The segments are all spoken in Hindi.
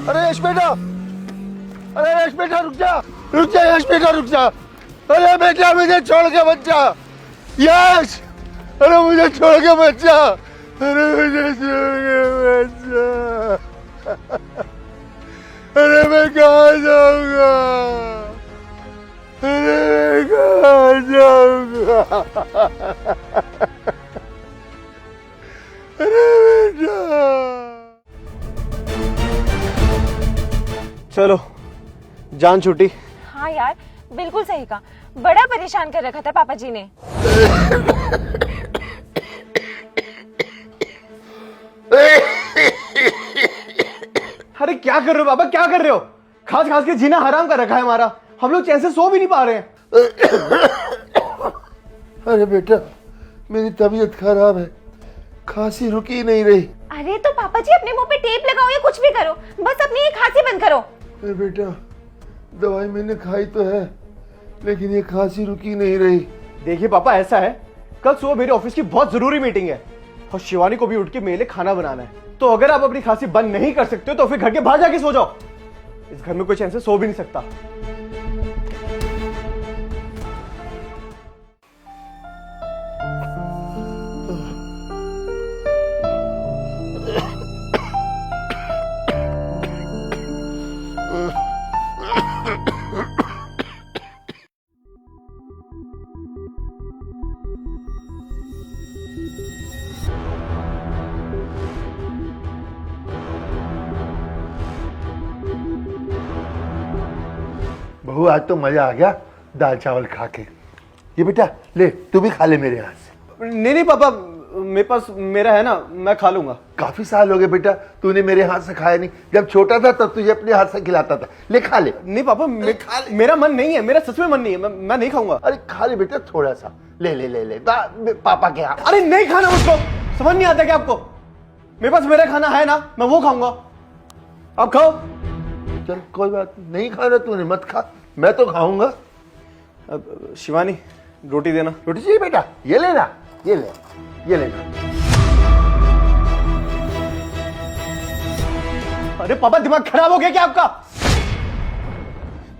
अरे यश बेटा, अरे यश बेटा रुक जा, रुक जा यश बेटा रुक जा। अरे बेटा मुझे छोड़ के मत जा यश, अरे मुझे छोड़ के मत जा, अरे मुझे छोड़ के मत जा। अरे मैं कहाँ जाऊंगा, अरे मैं कहाँ जाऊंगा। अरे बेटा चलो जान छूटी। हाँ यार बिल्कुल सही कहा, बड़ा परेशान कर रखा था पापा जी ने। अरे क्या कर रहे हो बाबा, क्या कर रहे हो? खास खास के जीना हराम कर रखा है हमारा, हम लोग चैन से सो भी नहीं पा रहे हैं। अरे बेटा मेरी तबीयत खराब है, खांसी रुकी नहीं रही। अरे तो पापा जी अपने मुंह पे टेप लगाओ या कुछ भी करो, बस अपनी ये खांसी बंद करो। अरे बेटा दवाई मैंने खाई तो है, लेकिन ये खांसी रुकी नहीं रही। देखिए पापा ऐसा है, कल सुबह मेरे ऑफिस की बहुत जरूरी मीटिंग है और शिवानी को भी उठ के मेरे लिए खाना बनाना है। तो अगर आप अपनी खांसी बंद नहीं कर सकते हो तो फिर घर के बाहर जाके सो जाओ। इस घर में कोई चैन से सो भी नहीं सकता। बहू आज तो मजा आ गया दाल चावल खा के। ये बेटा ले तू भी खा ले मेरे हाथ से। नहीं नहीं पापा, मेरे पास मेरा है ना, मैं खा लूंगा। काफी साल हो गए बेटा तूने मेरे हाथ से खाया नहीं, जब छोटा था तब तुझे अपने हाथ से खिलाता था। ले खा ले। नहीं पापा मेरा मन नहीं है, मेरा सच में मन नहीं है, मैं नहीं खाऊंगा। अरे खा ले बेटा थोड़ा सा, ले ले ले ले पापा के हाथ। अरे नहीं खाना मुझको, समझ नहीं आता क्या आपको? मेरे पास मेरा खाना है ना, मैं वो खाऊंगा, आप खाओ। चल कोई बात नहीं खाना तूने मत खा, मैं तो खाऊंगा। अब शिवानी रोटी देना। रोटी चाहिए बेटा, ये लेना, ये ले, ये लेना। अरे पापा दिमाग खराब हो गया क्या आपका?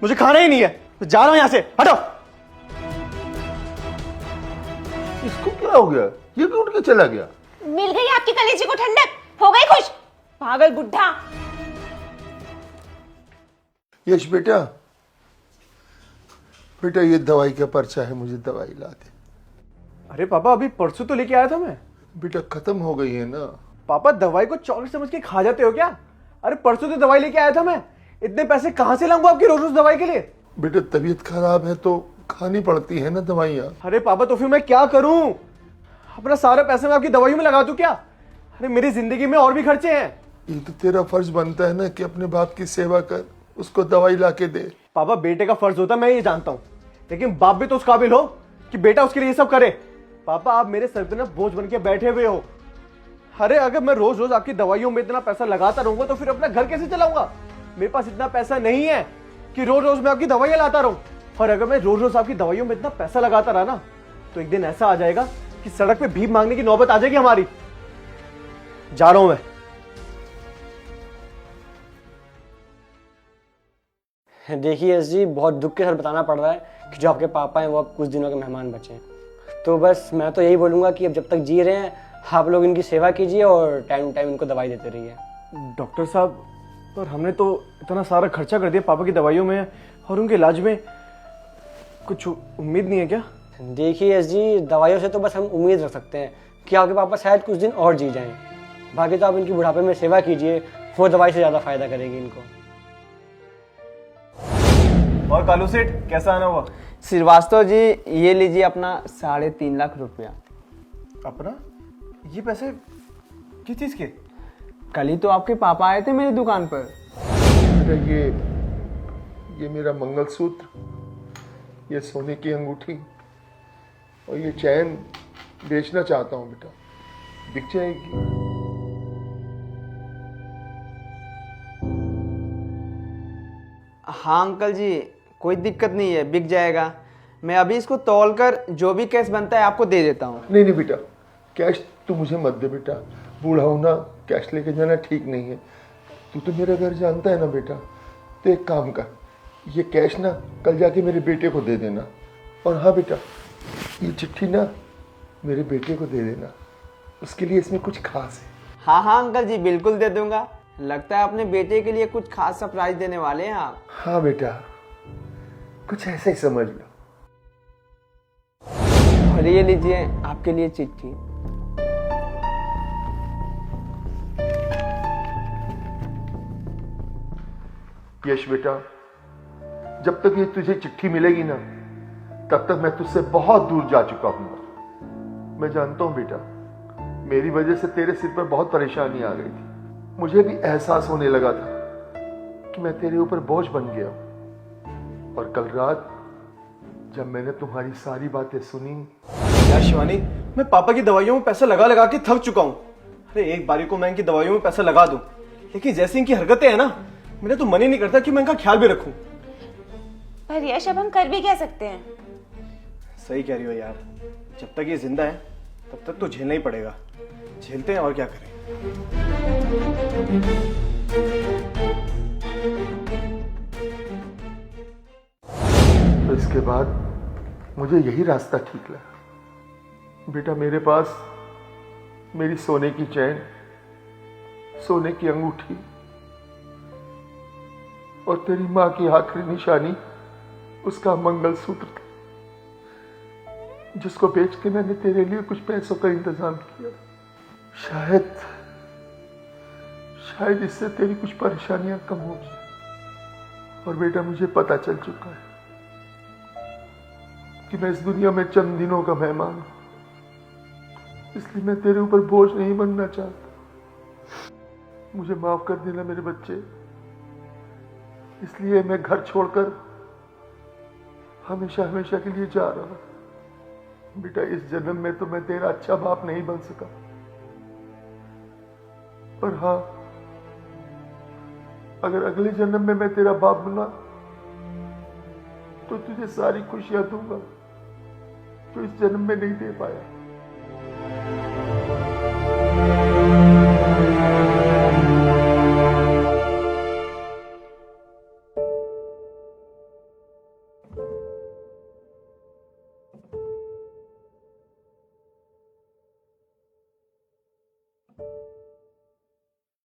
मुझे खाना ही नहीं है, तो जा रहा हूं यहां से, हटो। इसको क्या हो गया, ये क्यों उठ के चला गया? मिल गई आपकी कलेजी को ठंडक, हो गई खुश, पागल बुढ़ा। यश बेटा, बेटा ये दवाई का पर्चा है, मुझे दवाई ला दे। अरे पापा अभी परसों तो लेके आया था मैं। बेटा खत्म हो गई है ना। पापा दवाई को चॉकलेट समझ के खा जाते हो क्या? अरे परसों तो दवाई लेके आया था मैं, इतने पैसे कहां से लाऊंगा आपकी रोज रोज दवाई के लिए? बेटा तबीयत खराब है तो खानी पड़ती है ना दवाइयाँ। अरे पापा तो फिर मैं क्या करूं? अपना सारा पैसा मैं आपकी दवाइयों में लगा दूं क्या? अरे मेरी जिंदगी में और भी खर्चे हैं। ये तो तेरा फर्ज बनता है ना कि अपने बाप की सेवा कर, उसको दवाई ला के दे। पापा बेटे का फर्ज होता है, मैं ये जानता हूं, लेकिन बाप भी तो उस काबिल हो कि बेटा उसके लिए ये सब करे। पापा आप मेरे सर पे ना बोझ बन के बैठे हुए हो। अरे अगर मैं रोज रोज आपकी दवाइयों में इतना पैसा लगाता रहूंगा तो फिर अपना घर कैसे चलाऊंगा? मेरे पास इतना पैसा नहीं है कि रोज रोज मैं आपकी दवाइयां लाता रहूं। और अगर मैं रोज रोज आपकी दवाइयों में इतना पैसा लगाता रहा ना, तो एक दिन ऐसा आ जाएगा कि सड़क पे भीख मांगने की नौबत आ जाएगी हमारी। जा रहा हूं मैं। देखिए यश जी, बहुत दुख के साथ बताना पड़ रहा है कि जो आपके पापा हैं वो अब कुछ दिनों के मेहमान बचे हैं। तो बस मैं तो यही बोलूँगा कि अब जब तक जी रहे हैं आप लोग इनकी सेवा कीजिए और टाइम टाइम इनको दवाई देते रहिए। डॉक्टर साहब, पर हमने तो इतना सारा खर्चा कर दिया पापा की दवाइयों में और उनके इलाज में, कुछ उम्मीद नहीं है क्या? देखिए यश जी, दवाइयों से तो बस हम उम्मीद रख सकते हैं कि आपके पापा शायद कुछ दिन और जी जाएं। बाकी तो आप इनकी बुढ़ापे में सेवा कीजिए, वो दवाई से ज़्यादा फायदा करेगी इनको। और कालू सेठ कैसा आना हुआ? श्रीवास्तव जी ये लीजिए अपना 3.5 लाख रुपया। अपना? ये पैसे किस चीज के? कल ही तो आपके पापा आए थे मेरी दुकान पर। बेटा ये मेरा मंगलसूत्र, ये सोने की अंगूठी और ये चैन बेचना चाहता हूँ बेटा, बिक जाएगी। हाँ अंकल जी, कोई दिक्कत नहीं है, बिक जाएगा। मैं अभी इसको तौलकर जो भी कैश बनता है आपको दे देता हूँ। नहीं बेटा, कैश तू मुझे मत दे बेटा, बूढ़ा हूं ना, कैश लेके जाना ठीक नहीं है। तू तो मेरा घर जानता है ना बेटा, तो एक काम कर, ये कैश ना कल जाके मेरे बेटे को दे देना। और हाँ बेटा, ये चिट्ठी ना मेरे बेटे को दे देना, उसके लिए इसमें कुछ खास है। हाँ हाँ अंकल जी, बिल्कुल दे दूंगा। लगता है अपने बेटे के लिए कुछ खास सरप्राइज देने वाले हैं आप। हाँ बेटा, कुछ ऐसा ही समझ लो। और ये लीजिए आपके लिए चिट्ठी। यश बेटा, जब तक ये तुझे चिट्ठी मिलेगी ना, तब तक मैं तुझसे बहुत दूर जा चुका हूं। मैं जानता हूं बेटा, मेरी वजह से तेरे सिर पर बहुत परेशानी आ गई थी। मुझे भी एहसास होने लगा था कि मैं तेरे ऊपर बोझ बन गया हूं। और कल रात जब मैंने तुम्हारी सारी बातें सुनी। यार शिवानी, मैं पापा की दवाइयों में पैसा लगा लगा के थक चुका हूँ। अरे एक बारी को मैं इनकी दवाइयों में पैसा लगा दूं, लेकिन जैसी इनकी हरकतें हैं ना, मेरा तो मन ही नहीं करता कि मैं इनका ख्याल भी रखूं। पर यश, अब हम कर भी क्या सकते हैं? सही कह रही हो यार, जब तक ये जिंदा है तब तक तो झेलना ही पड़ेगा। झेलते हैं और क्या करें। तो इसके बाद मुझे यही रास्ता ठीक लगा। बेटा, मेरे पास मेरी सोने की चैन, सोने की अंगूठी और तेरी मां की आखिरी निशानी, उसका मंगलसूत्र था, जिसको बेच के मैंने तेरे लिए कुछ पैसों का इंतजाम किया। शायद इससे तेरी कुछ परेशानियां कम होगी। और बेटा, मुझे पता चल चुका है कि मैं इस दुनिया में चंद दिनों का मेहमान हूं, इसलिए मैं तेरे ऊपर बोझ नहीं बनना चाहता। मुझे माफ कर देना मेरे बच्चे, इसलिए मैं घर छोड़कर हमेशा हमेशा के लिए जा रहा हूं। बेटा, इस जन्म में तो मैं तेरा अच्छा बाप नहीं बन सका, पर हाँ, अगर अगले जन्म में मैं तेरा बाप बना तो तुझे सारी खुशियां दूंगा जो इस जन्म में नहीं दे पाया।